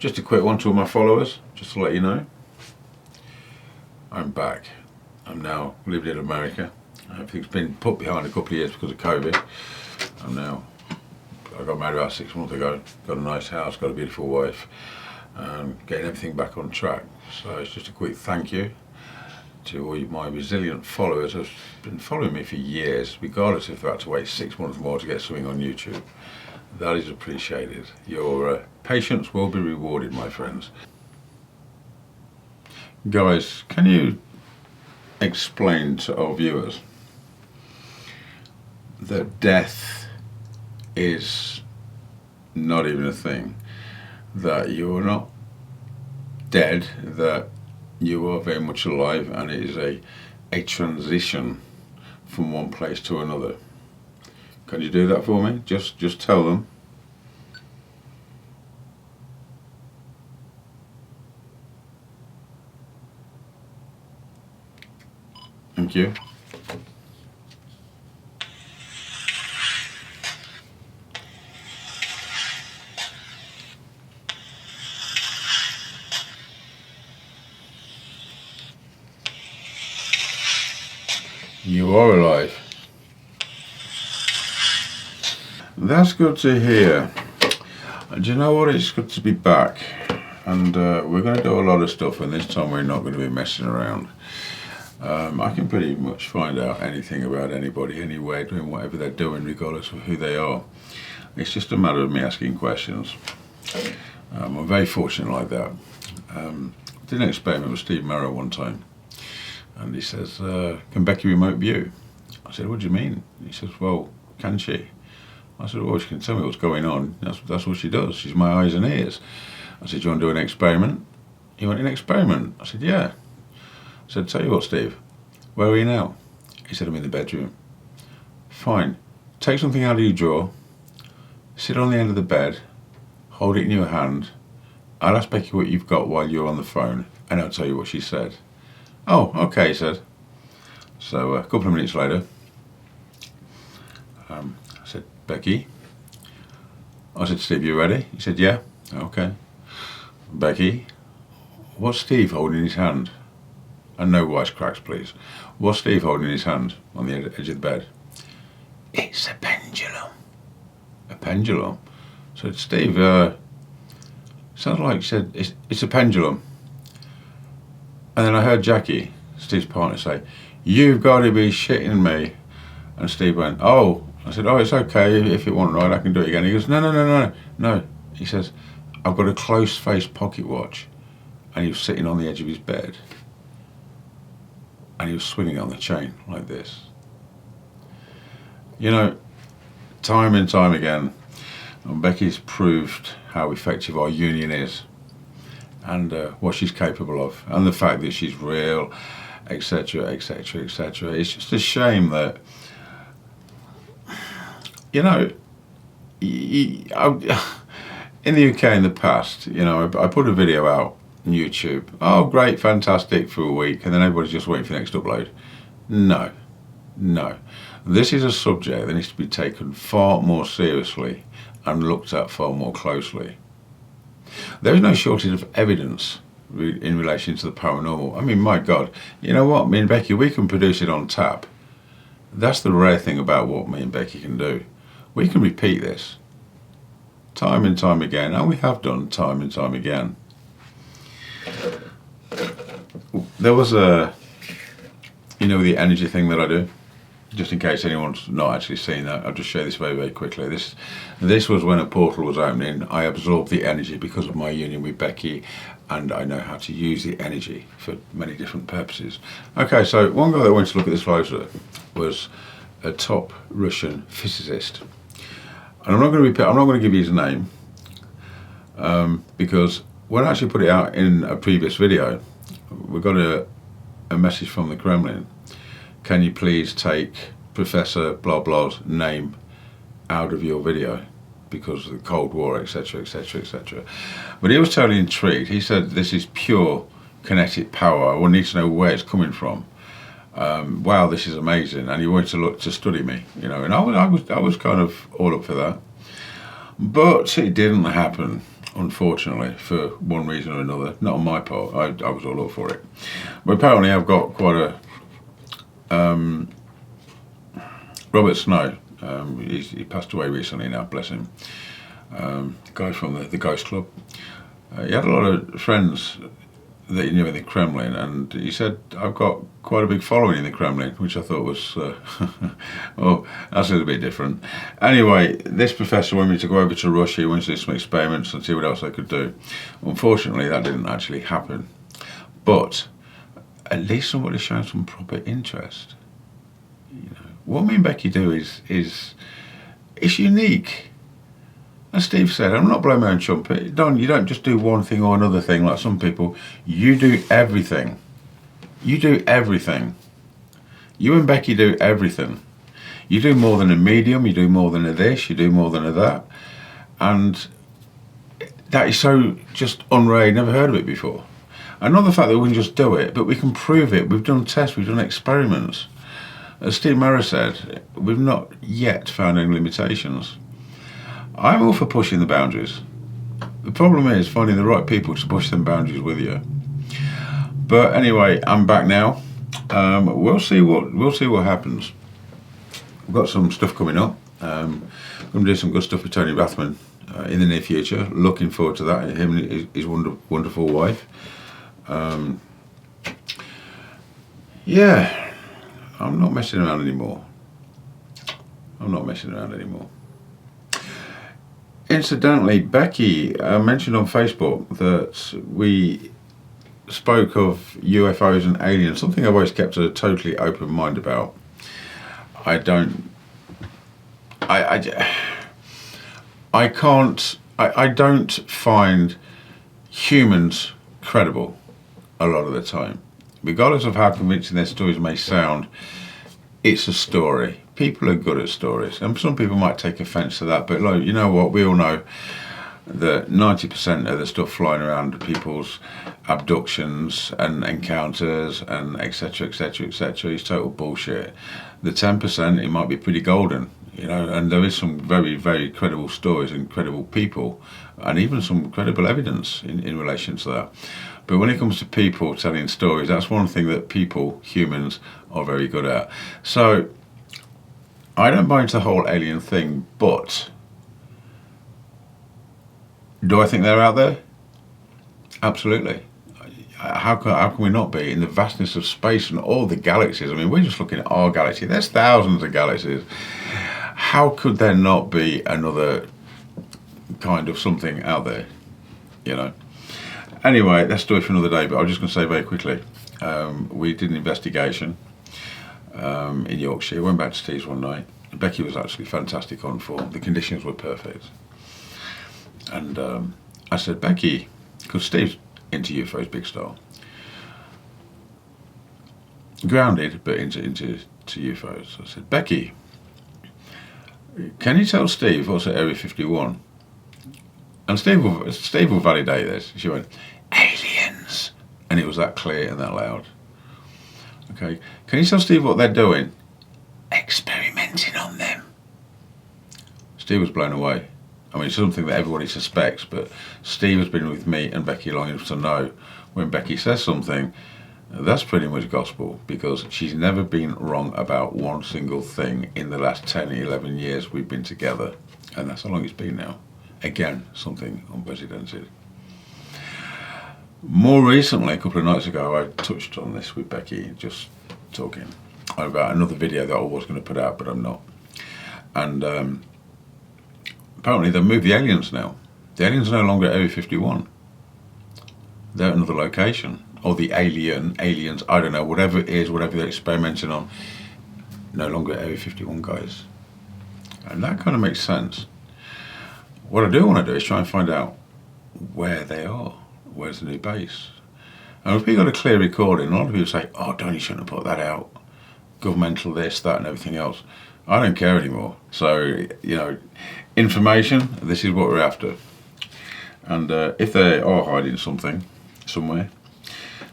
Just a quick one to all my followers, just to let you know. I'm back. I'm now living in America. Everything's been put behind a couple of years because of COVID. I got married about 6 months ago, got a nice house, got a beautiful wife, getting everything back on track. So it's just a quick thank you to all my resilient followers who've been following me for years, regardless if I've had to wait 6 months more to get something on YouTube. That is appreciated. Your patience will be rewarded, my friends. Guys, can you explain to our viewers that death is not even a thing, that you're not dead, that you are very much alive, and it is a transition from one place to another? Can you do that for me? Just tell them. Thank you. You are alive. That's good to hear. Do you know what? It's good to be back. And we're going to do a lot of stuff, and this time we're not going to be messing around. I can pretty much find out anything about anybody, anywhere, doing whatever they're doing, regardless of who they are. It's just a matter of me asking questions. I'm very fortunate like that. Did an experiment with Steve Marrow one time, and he says, can Becky remote view? I said, what do you mean? He says, well, can she? I said, well, she can tell me what's going on. That's what she does. She's my eyes and ears. I said, do you want to do an experiment? He went, an experiment? I said, yeah. I said, tell you what, Steve, where are you now? He said, I'm in the bedroom. Fine. Take something out of your drawer, sit on the end of the bed, hold it in your hand. I'll ask Becky what you've got while you're on the phone, and I'll tell you what she said. Oh, okay, he said. So a couple of minutes later, I said, Becky. I said, Steve, you ready? He said, yeah. Okay. Becky, what's Steve holding in his hand? And no wisecracks, please. What's Steve holding in his hand on the edge of the bed? It's a pendulum. A pendulum? I said, Steve, sounds like he said, it's a pendulum. And then I heard Jackie, Steve's partner, say, you've got to be shitting me. And Steve went, oh. I said, oh, it's okay. If it wasn't right, I can do it again. He goes, no. He says, I've got a close-face pocket watch. And he was sitting on the edge of his bed. And he was swinging on the chain like this. You know, time and time again, Becky's proved how effective our union is, and what she's capable of, and the fact that she's real, etc, etc, etc. It's just a shame that, you know, in the UK in the past, you know, I put a video out on YouTube. Oh, great, fantastic, for a week, and then everybody's just waiting for the next upload. No. This is a subject that needs to be taken far more seriously and looked at far more closely. There is no shortage of evidence in relation to the paranormal. I mean, my God, you know what? Me and Becky, we can produce it on tap. That's the rare thing about what me and Becky can do. We can repeat this time and time again, and we have done time and time again. There was the energy thing that I do. Just in case anyone's not actually seen that, I'll just show this very, very quickly. This was when a portal was opening. I absorbed the energy because of my union with Becky, and I know how to use the energy for many different purposes. Okay, so one guy that went to look at this closer was a top Russian physicist. And I'm not going to give you his name, because when I actually put it out in a previous video, we got a message from the Kremlin. Can you please take Professor blah blah's name out of your video because of the Cold War, etc, etc, etc. But he was totally intrigued. He said, this is pure kinetic power. I would need to know where it's coming from. Wow, this is amazing. And he wanted to study me, you know, and I was kind of all up for that. But it didn't happen. unfortunately, for one reason or another. Not on my part, I was all up for it. But apparently I've got quite a... Robert Snow, he passed away recently now, bless him. The guy from the Ghost Club. He had a lot of friends that he knew in the Kremlin, and he said, I've got quite a big following in the Kremlin, which I thought was, oh, that's a little bit different. Anyway, this professor wanted me to go over to Russia. He wanted to do some experiments and see what else I could do. Unfortunately, that didn't actually happen. But at least somebody's shown some proper interest. You know, what me and Becky do is it's unique. As Steve said, I'm not blowing my own trumpet. You don't just do one thing or another thing like some people. You do everything. You do everything. You and Becky do everything. You do more than a medium, you do more than a this, you do more than a that. And that is so just unreal, never heard of it before. And not the fact that we can just do it, but we can prove it. We've done tests, we've done experiments. As Steve Murray said, we've not yet found any limitations. I'm all for pushing the boundaries. The problem is finding the right people to push them boundaries with you. But anyway, I'm back now. We'll see what happens. We've got some stuff coming up. I'm going to do some good stuff with Tony Rathman in the near future. Looking forward to that. Him and his wonderful wife. Yeah, I'm not messing around anymore. Incidentally, Becky mentioned on Facebook that we spoke of UFOs and aliens, something I've always kept a totally open mind about. I don't find humans credible a lot of the time. Regardless of how convincing their stories may sound, it's a story. People are good at stories, and some people might take offence to that, but look, you know what, we all know that 90% of the stuff flying around people's abductions and encounters and etc is total bullshit. The 10%, it might be pretty golden, you know, and there is some very, very credible stories and credible people and even some credible evidence in relation to that. But when it comes to people telling stories, that's one thing that people, humans, are very good at. So I don't buy into the whole alien thing, but do I think they're out there? Absolutely. How can we not be in the vastness of space and all the galaxies? I mean, we're just looking at our galaxy. There's thousands of galaxies. How could there not be another kind of something out there? You know. Anyway, that's story for another day. But I was just going to say very quickly, we did an investigation in Yorkshire. Went back to Steve's one night. Becky was actually fantastic on form. The conditions were perfect. And I said, Becky, because Steve's into UFOs big style, grounded but into UFOs. I said, Becky, can you tell Steve what's at Area 51? And Steve will validate this. She went, aliens, and it was that clear and that loud. Okay, can you tell Steve what they're doing? Experimenting on them. Steve was blown away. I mean, it's something that everybody suspects, but Steve has been with me and Becky long enough to know when Becky says something, that's pretty much gospel, because she's never been wrong about one single thing in the last 10, 11 years we've been together. And that's how long it's been now. Again, something unprecedented. More recently, a couple of nights ago, I touched on this with Becky, just talking about another video that I was going to put out, but I'm not. And apparently they've moved the aliens now. The aliens are no longer at Area 51. They're at another location. Or the aliens, I don't know, whatever it is, whatever they're experimenting on, no longer at Area 51, guys. And that kind of makes sense. What I do want to do is try and find out where they are. Where's the new base? And if we got a clear recording, a lot of people say, oh, Don, you shouldn't have put that out. Governmental this, that, and everything else. I don't care anymore. So, you know, information, this is what we're after. And if they are hiding something somewhere,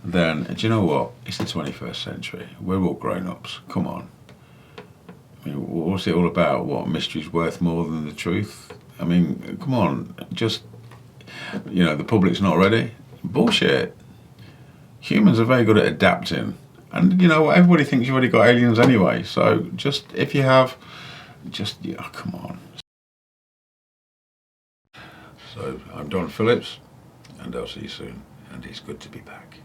then, do you know what? It's the 21st century. We're all grown-ups. Come on. I mean, what's it all about? What, mystery's worth more than the truth? I mean, come on. Just, you know, the public's not ready. Bullshit. Humans are very good at adapting. And, you know, everybody thinks you've already got aliens anyway. So just, if you have, just, yeah, come on. So I'm Don Phillips, and I'll see you soon. And it's good to be back.